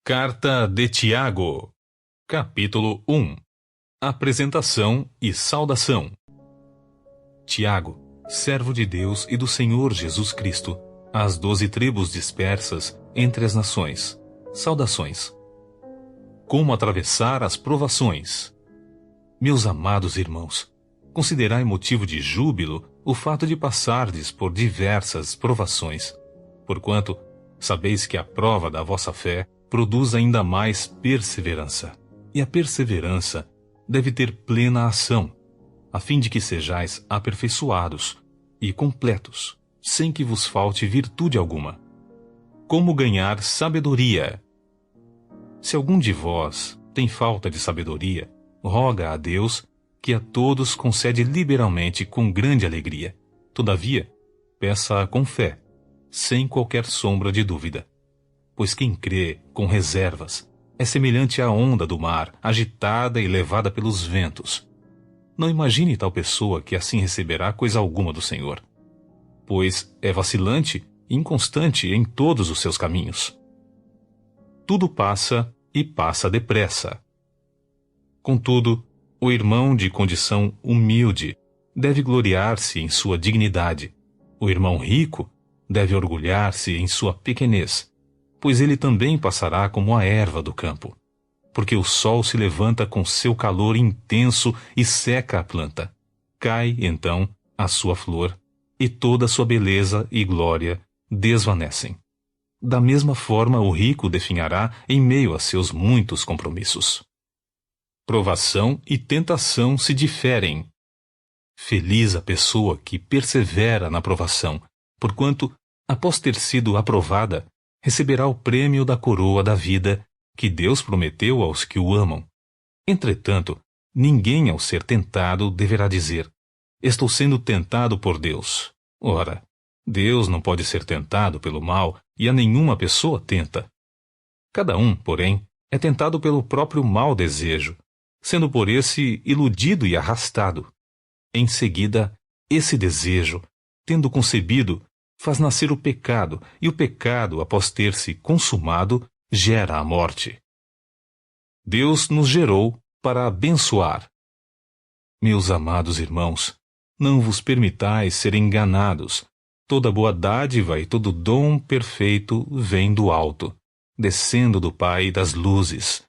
Carta de Tiago, capítulo 1. Apresentação e saudação. Tiago, servo de Deus e do Senhor Jesus Cristo, às 12 tribos dispersas entre as nações. Saudações. Como atravessar as provações. Meus amados irmãos, considerai motivo de júbilo o fato de passardes por diversas provações, porquanto sabeis que a prova da vossa fé produz ainda mais perseverança. E a perseverança deve ter plena ação, a fim de que sejais aperfeiçoados e completos, sem que vos falte virtude alguma. Como ganhar sabedoria? Se algum de vós tem falta de sabedoria, roga a Deus, que a todos concede liberalmente com grande alegria. Todavia, peça com fé, sem qualquer sombra de dúvida. Pois quem crê com reservas é semelhante à onda do mar, agitada e levada pelos ventos. Não imagine tal pessoa que assim receberá coisa alguma do Senhor, pois é vacilante e inconstante em todos os seus caminhos. Tudo passa e passa depressa. Contudo, o irmão de condição humilde deve gloriar-se em sua dignidade. O irmão rico deve orgulhar-se em sua pequenez, pois ele também passará como a erva do campo, porque o sol se levanta com seu calor intenso e seca a planta. Cai, então, a sua flor, e toda a sua beleza e glória desvanecem. Da mesma forma, o rico definhará em meio a seus muitos compromissos. Provação e tentação se diferem. Feliz a pessoa que persevera na provação, porquanto, após ter sido aprovada, receberá o prêmio da coroa da vida que Deus prometeu aos que o amam. Entretanto, ninguém ao ser tentado deverá dizer: estou sendo tentado por Deus. Ora, Deus não pode ser tentado pelo mal e a nenhuma pessoa tenta. Cada um, porém, é tentado pelo próprio mau desejo, sendo por esse iludido e arrastado. Em seguida, esse desejo, tendo concebido, faz nascer o pecado, e o pecado, após ter se consumado, gera a morte. Deus nos gerou para abençoar. Meus amados irmãos, não vos permitais ser enganados. Toda boa dádiva e todo dom perfeito vem do alto, descendo do Pai das luzes,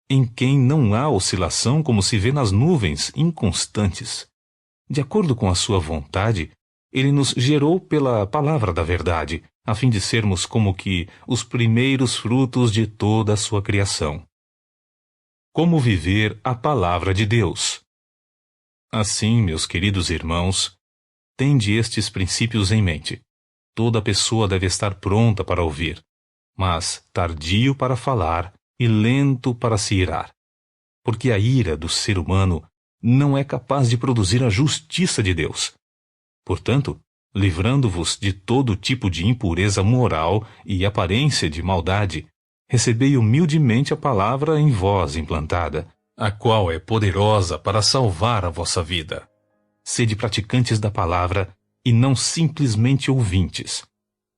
em quem não há oscilação como se vê nas nuvens inconstantes. De acordo com a sua vontade, Ele nos gerou pela palavra da verdade, a fim de sermos como que os primeiros frutos de toda a sua criação. Como viver a palavra de Deus? Assim, meus queridos irmãos, tende estes princípios em mente. Toda pessoa deve estar pronta para ouvir, mas tardio para falar e lento para se irar. Porque a ira do ser humano não é capaz de produzir a justiça de Deus. Portanto, livrando-vos de todo tipo de impureza moral e aparência de maldade, recebei humildemente a palavra em vós implantada, a qual é poderosa para salvar a vossa vida. Sede praticantes da palavra e não simplesmente ouvintes,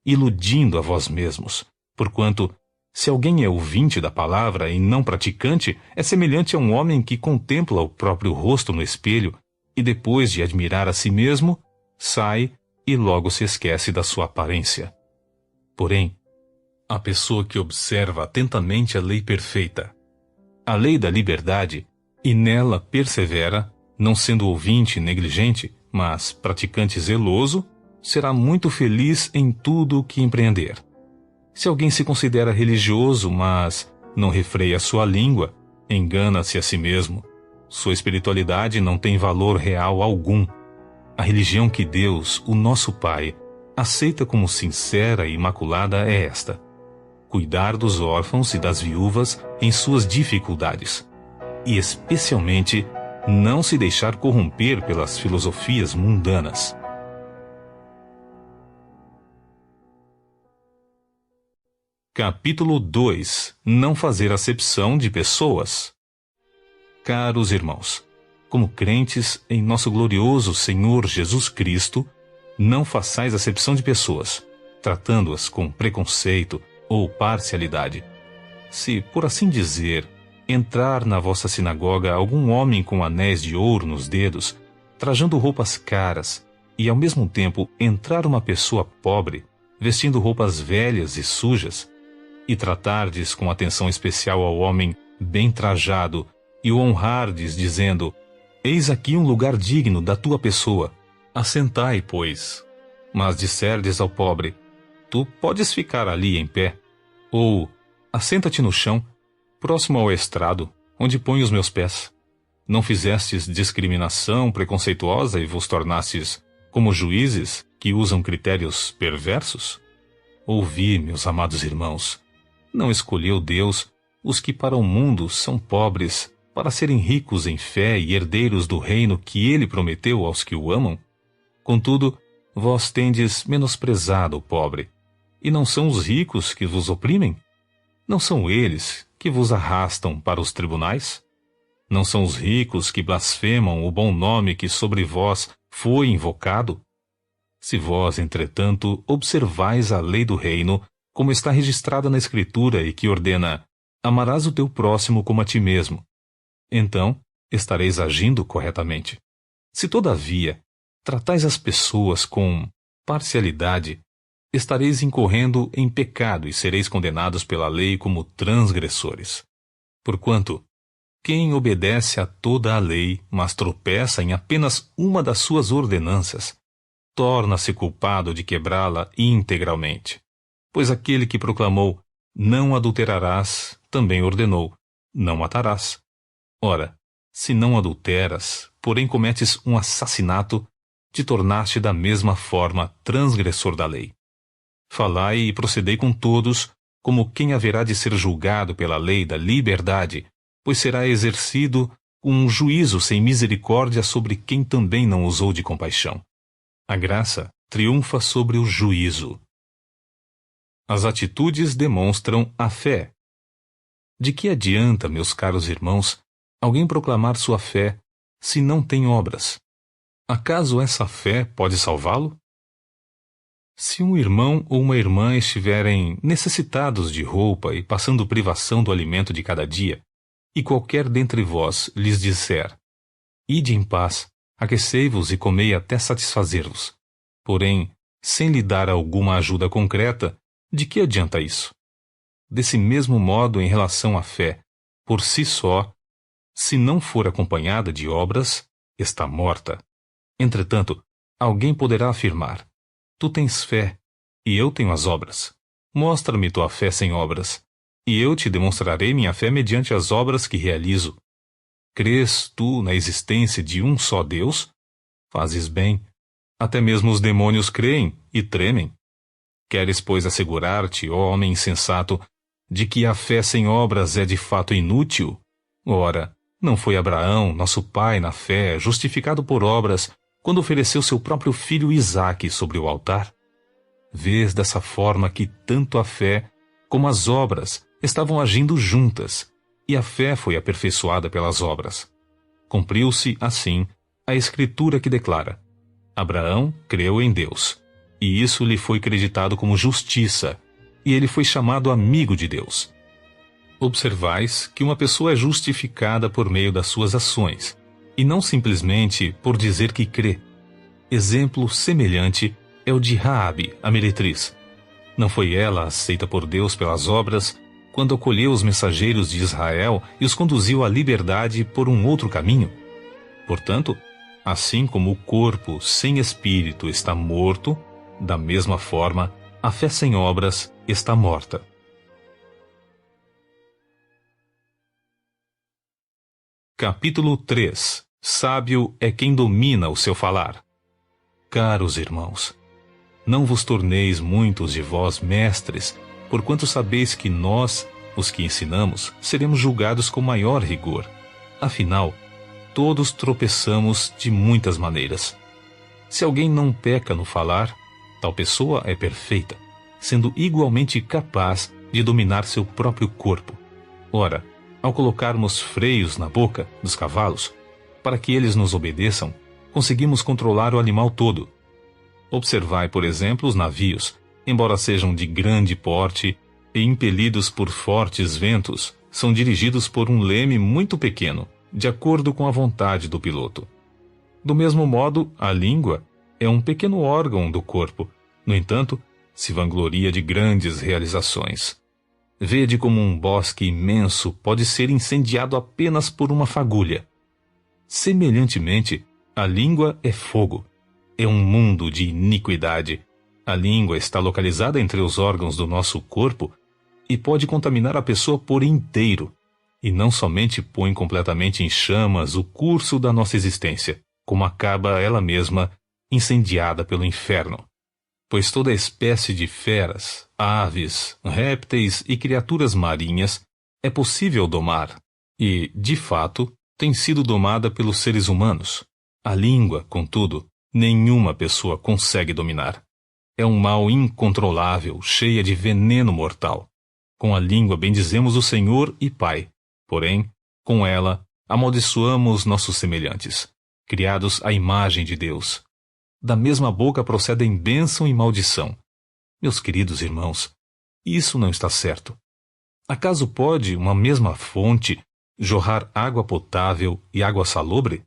iludindo a vós mesmos, porquanto, se alguém é ouvinte da palavra e não praticante, é semelhante a um homem que contempla o próprio rosto no espelho e, depois de admirar a si mesmo, sai e logo se esquece da sua aparência. Porém, a pessoa que observa atentamente a lei perfeita, a lei da liberdade, e nela persevera, não sendo ouvinte negligente, mas praticante zeloso, será muito feliz em tudo o que empreender. Se alguém se considera religioso, mas não refreia sua língua, engana-se a si mesmo. Sua espiritualidade não tem valor real algum. A religião que Deus, o nosso Pai, aceita como sincera e imaculada é esta: cuidar dos órfãos e das viúvas em suas dificuldades, e especialmente não se deixar corromper pelas filosofias mundanas. Capítulo 2. Não fazer acepção de pessoas. Caros irmãos, como crentes em nosso glorioso Senhor Jesus Cristo, não façais acepção de pessoas, tratando-as com preconceito ou parcialidade. Se, por assim dizer, entrar na vossa sinagoga algum homem com anéis de ouro nos dedos, trajando roupas caras, e ao mesmo tempo entrar uma pessoa pobre, vestindo roupas velhas e sujas, e tratardes com atenção especial ao homem bem trajado, e o honrardes, dizendo: eis aqui um lugar digno da tua pessoa, assentai, pois. Mas disserdes ao pobre: tu podes ficar ali em pé, ou assenta-te no chão, próximo ao estrado, onde ponho os meus pés. Não fizestes discriminação preconceituosa e vos tornastes como juízes que usam critérios perversos? Ouvi, meus amados irmãos, não escolheu Deus os que para o mundo são pobres, para serem ricos em fé e herdeiros do reino que ele prometeu aos que o amam? Contudo, vós tendes menosprezado o pobre. E não são os ricos que vos oprimem? Não são eles que vos arrastam para os tribunais? Não são os ricos que blasfemam o bom nome que sobre vós foi invocado? Se vós, entretanto, observais a lei do reino, como está registrada na Escritura e que ordena: amarás o teu próximo como a ti mesmo, então estareis agindo corretamente. Se, todavia, tratais as pessoas com parcialidade, estareis incorrendo em pecado e sereis condenados pela lei como transgressores. Porquanto, quem obedece a toda a lei, mas tropeça em apenas uma das suas ordenanças, torna-se culpado de quebrá-la integralmente. Pois aquele que proclamou: não adulterarás, também ordenou: não matarás. Ora, se não adulteras, porém cometes um assassinato, te tornaste da mesma forma transgressor da lei. Falai e procedei com todos, como quem haverá de ser julgado pela lei da liberdade, pois será exercido um juízo sem misericórdia sobre quem também não usou de compaixão. A graça triunfa sobre o juízo. As atitudes demonstram a fé. De que adianta, meus caros irmãos, alguém proclamar sua fé se não tem obras? Acaso essa fé pode salvá-lo? Se um irmão ou uma irmã estiverem necessitados de roupa e passando privação do alimento de cada dia, e qualquer dentre vós lhes disser: ide em paz, aquecei-vos e comei até satisfazer-vos, porém, sem lhe dar alguma ajuda concreta, de que adianta isso? Desse mesmo modo, em relação à fé, por si só, se não for acompanhada de obras, está morta. Entretanto, alguém poderá afirmar: tu tens fé, e eu tenho as obras. Mostra-me tua fé sem obras, e eu te demonstrarei minha fé mediante as obras que realizo. Crês tu na existência de um só Deus? Fazes bem. Até mesmo os demônios creem e tremem. Queres, pois, assegurar-te, ó homem insensato, de que a fé sem obras é de fato inútil? Ora, não foi Abraão, nosso pai na fé, justificado por obras, quando ofereceu seu próprio filho Isaque sobre o altar? Vês dessa forma que tanto a fé como as obras estavam agindo juntas, e a fé foi aperfeiçoada pelas obras. Cumpriu-se, assim, a Escritura que declara: Abraão creu em Deus, e isso lhe foi creditado como justiça, e ele foi chamado amigo de Deus. Observais que uma pessoa é justificada por meio das suas ações, e não simplesmente por dizer que crê. Exemplo semelhante é o de Raabe, a meretriz. Não foi ela aceita por Deus pelas obras, quando acolheu os mensageiros de Israel e os conduziu à liberdade por um outro caminho? Portanto, assim como o corpo sem espírito está morto, da mesma forma, a fé sem obras está morta. Capítulo 3. Sábio é quem domina o seu falar. Caros irmãos, não vos torneis muitos de vós mestres, porquanto sabeis que nós, os que ensinamos, seremos julgados com maior rigor. Afinal, todos tropeçamos de muitas maneiras. Se alguém não peca no falar, tal pessoa é perfeita, sendo igualmente capaz de dominar seu próprio corpo. Ora, ao colocarmos freios na boca dos cavalos, para que eles nos obedeçam, conseguimos controlar o animal todo. Observai, por exemplo, os navios, embora sejam de grande porte, e impelidos por fortes ventos, são dirigidos por um leme muito pequeno, de acordo com a vontade do piloto. Do mesmo modo, a língua é um pequeno órgão do corpo, no entanto, se vangloria de grandes realizações. Vede como um bosque imenso pode ser incendiado apenas por uma fagulha. Semelhantemente, a língua é fogo. É um mundo de iniquidade. A língua está localizada entre os órgãos do nosso corpo e pode contaminar a pessoa por inteiro, e não somente põe completamente em chamas o curso da nossa existência, como acaba ela mesma incendiada pelo inferno. Pois toda espécie de feras, aves, répteis e criaturas marinhas é possível domar, e, de fato, tem sido domada pelos seres humanos. A língua, contudo, nenhuma pessoa consegue dominar. É um mal incontrolável, cheia de veneno mortal. Com a língua bendizemos o Senhor e Pai, porém, com ela amaldiçoamos nossos semelhantes, criados à imagem de Deus. Da mesma boca procedem bênção e maldição. Meus queridos irmãos, isso não está certo. Acaso pode uma mesma fonte jorrar água potável e água salobre?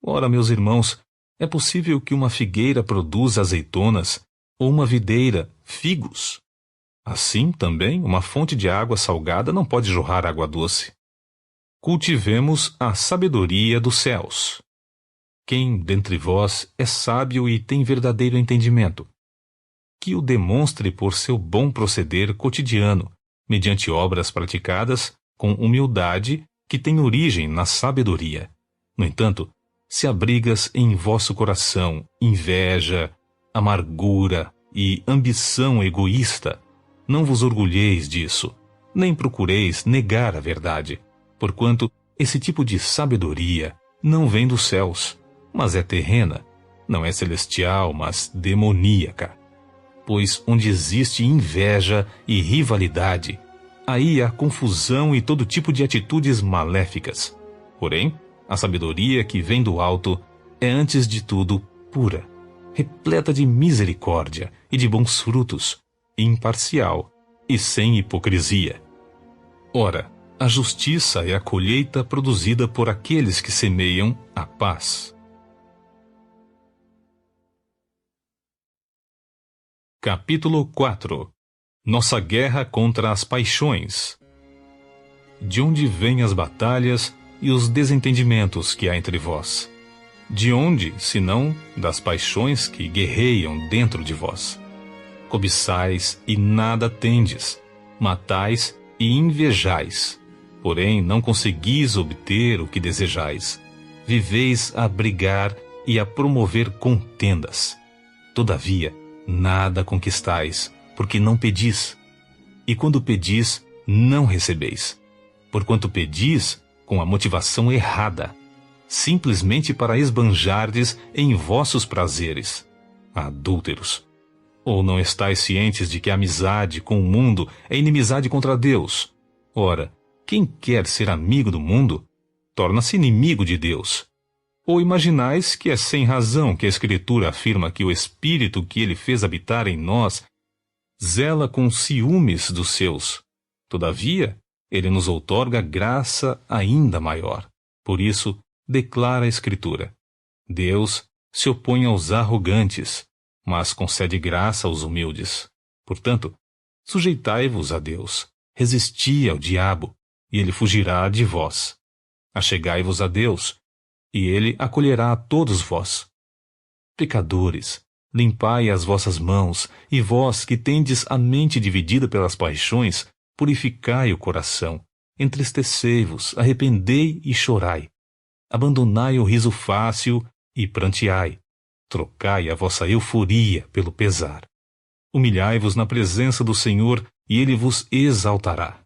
Ora, meus irmãos, é possível que uma figueira produza azeitonas ou uma videira figos? Assim, também, uma fonte de água salgada não pode jorrar água doce. Cultivemos a sabedoria dos céus. Quem dentre vós é sábio e tem verdadeiro entendimento? Que o demonstre por seu bom proceder cotidiano, mediante obras praticadas com humildade que tem origem na sabedoria. No entanto, se abrigas em vosso coração inveja, amargura e ambição egoísta, não vos orgulheis disso, nem procureis negar a verdade, porquanto esse tipo de sabedoria não vem dos céus, mas é terrena, não é celestial, mas demoníaca. Pois onde existe inveja e rivalidade, aí há confusão e todo tipo de atitudes maléficas. Porém, a sabedoria que vem do alto é antes de tudo pura, repleta de misericórdia e de bons frutos, imparcial e sem hipocrisia. Ora, a justiça é a colheita produzida por aqueles que semeiam a paz. Capítulo 4. Nossa guerra contra as paixões. De onde vêm as batalhas e os desentendimentos que há entre vós? De onde, senão das paixões que guerreiam dentro de vós? Cobiçais e nada tendes, matais e invejais, porém não conseguis obter o que desejais. Viveis a brigar e a promover contendas. Todavia, nada conquistais, porque não pedis. E quando pedis, não recebeis, porquanto pedis com a motivação errada, simplesmente para esbanjardes em vossos prazeres. Adúlteros! Ou não estáis cientes de que a amizade com o mundo é inimizade contra Deus? Ora, quem quer ser amigo do mundo, torna-se inimigo de Deus. Ou imaginais que é sem razão que a Escritura afirma que o Espírito que ele fez habitar em nós zela com ciúmes dos seus? Todavia, ele nos outorga graça ainda maior. Por isso, declara a Escritura: Deus se opõe aos arrogantes, mas concede graça aos humildes. Portanto, sujeitai-vos a Deus, resisti ao diabo, e ele fugirá de vós. Achegai-vos a Deus, e ele acolherá a todos vós. Pecadores, limpai as vossas mãos, e vós que tendes a mente dividida pelas paixões, purificai o coração, entristecei-vos, arrependei e chorai. Abandonai o riso fácil e pranteai. Trocai a vossa euforia pelo pesar. Humilhai-vos na presença do Senhor, e ele vos exaltará.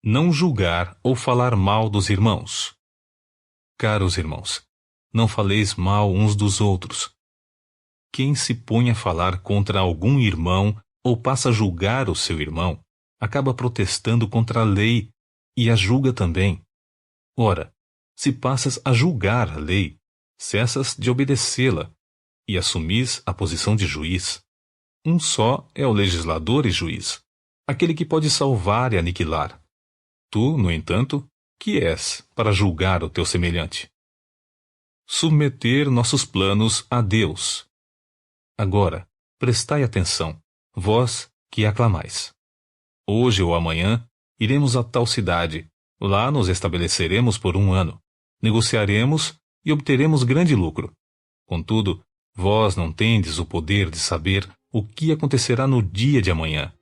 Não julgar ou falar mal dos irmãos. Caros irmãos, não faleis mal uns dos outros. Quem se põe a falar contra algum irmão ou passa a julgar o seu irmão, acaba protestando contra a lei e a julga também. Ora, se passas a julgar a lei, cessas de obedecê-la e assumis a posição de juiz. Um só é o legislador e juiz, aquele que pode salvar e aniquilar. Tu, no entanto, que és para julgar o teu semelhante? Submeter nossos planos a Deus. Agora, prestai atenção, vós que aclamais. Hoje ou amanhã, iremos a tal cidade, lá nos estabeleceremos por 1 ano, negociaremos e obteremos grande lucro. Contudo, vós não tendes o poder de saber o que acontecerá no dia de amanhã.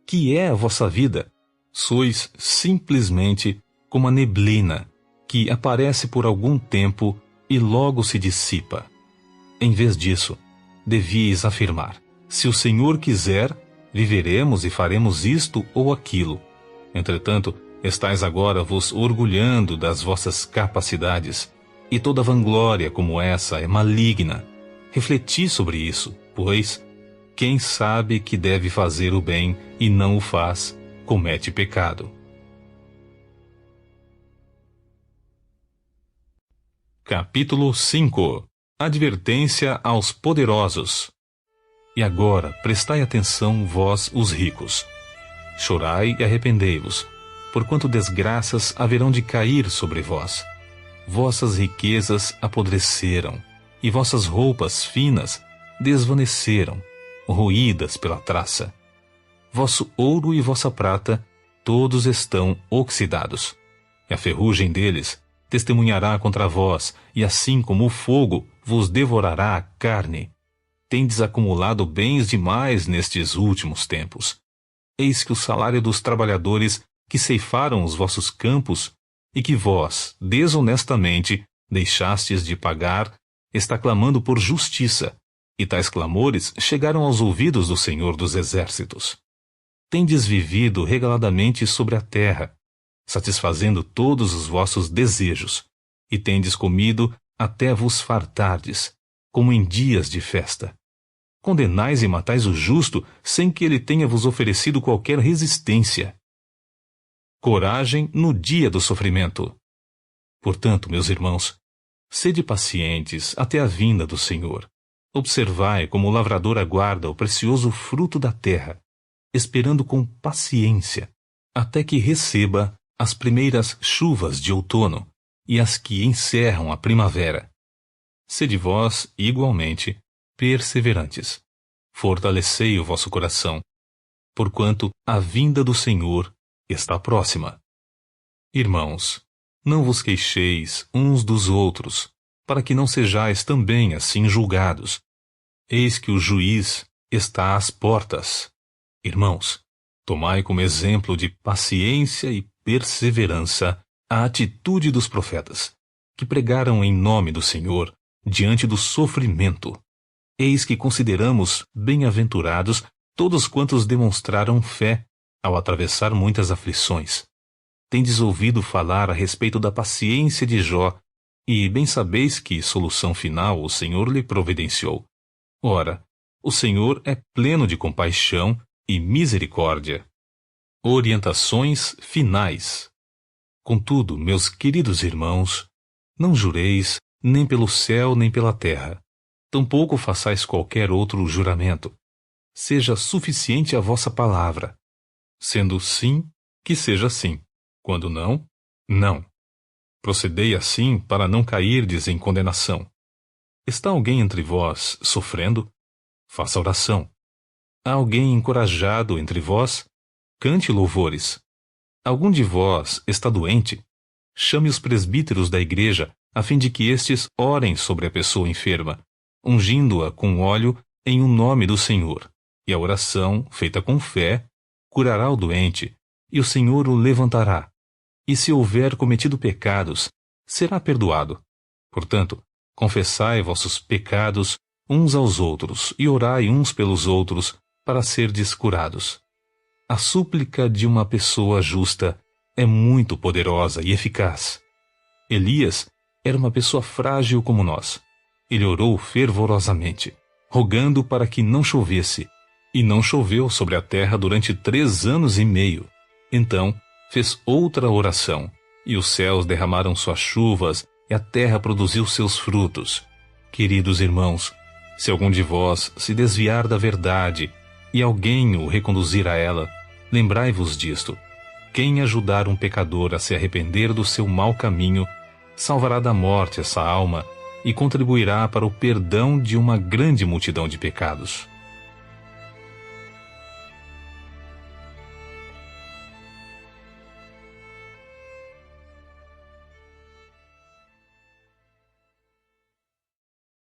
Que é a vossa vida? Sois simplesmente como a neblina, que aparece por algum tempo e logo se dissipa. Em vez disso, devíeis afirmar: se o Senhor quiser, viveremos e faremos isto ou aquilo. Entretanto, estais agora vos orgulhando das vossas capacidades, e toda vanglória como essa é maligna. Refleti sobre isso, pois quem sabe que deve fazer o bem e não o faz, comete pecado. Capítulo 5. Advertência aos poderosos. E agora, prestai atenção, vós, os ricos. Chorai e arrependei-vos, porquanto desgraças haverão de cair sobre vós. Vossas riquezas apodreceram, e vossas roupas finas desvaneceram, roídas pela traça. Vosso ouro e vossa prata, todos estão oxidados, e a ferrugem deles testemunhará contra vós, e assim como o fogo vos devorará a carne. Tendes acumulado bens demais nestes últimos tempos. Eis que o salário dos trabalhadores que ceifaram os vossos campos, e que vós, desonestamente, deixastes de pagar, está clamando por justiça, e tais clamores chegaram aos ouvidos do Senhor dos Exércitos. Tendes vivido regaladamente sobre a terra, satisfazendo todos os vossos desejos, e tendes comido até vos fartardes, como em dias de festa. Condenais e matais o justo, sem que ele tenha vos oferecido qualquer resistência. Coragem no dia do sofrimento. Portanto, meus irmãos, sede pacientes até a vinda do Senhor. Observai como o lavrador aguarda o precioso fruto da terra, esperando com paciência, até que receba as primeiras chuvas de outono e as que encerram a primavera. Sede vós, igualmente, perseverantes. Fortalecei o vosso coração, porquanto a vinda do Senhor está próxima. Irmãos, não vos queixeis uns dos outros, para que não sejais também assim julgados. Eis que o juiz está às portas. Irmãos, tomai como exemplo de paciência e perseverança a atitude dos profetas, que pregaram em nome do Senhor diante do sofrimento. Eis que consideramos bem-aventurados todos quantos demonstraram fé ao atravessar muitas aflições. Tendes ouvido falar a respeito da paciência de Jó, e bem sabeis que solução final o Senhor lhe providenciou. Ora, o Senhor é pleno de compaixão e misericórdia. Orientações finais. Contudo, meus queridos irmãos, não jureis nem pelo céu nem pela terra, tampouco façais qualquer outro juramento. Seja suficiente a vossa palavra. Sendo sim, que seja sim. Quando não, não. Procedei assim para não cairdes em condenação. Está alguém entre vós sofrendo? Faça oração. Há alguém encorajado entre vós? Cante louvores. Algum de vós está doente? Chame os presbíteros da igreja, a fim de que estes orem sobre a pessoa enferma, ungindo-a com óleo em o nome do Senhor. E a oração, feita com fé, curará o doente, e o Senhor o levantará. E se houver cometido pecados, será perdoado. Portanto, confessai vossos pecados uns aos outros, e orai uns pelos outros, para serdes curados. A súplica de uma pessoa justa é muito poderosa e eficaz. Elias era uma pessoa frágil como nós. Ele orou fervorosamente, rogando para que não chovesse, e não choveu sobre a terra durante 3 anos e meio. Então, fez outra oração, e os céus derramaram suas chuvas, e a terra produziu seus frutos. Queridos irmãos, se algum de vós se desviar da verdade, e alguém o reconduzir a ela, Lembrai-vos disto: quem ajudar um pecador a se arrepender do seu mau caminho, salvará da morte essa alma e contribuirá para o perdão de uma grande multidão de pecados.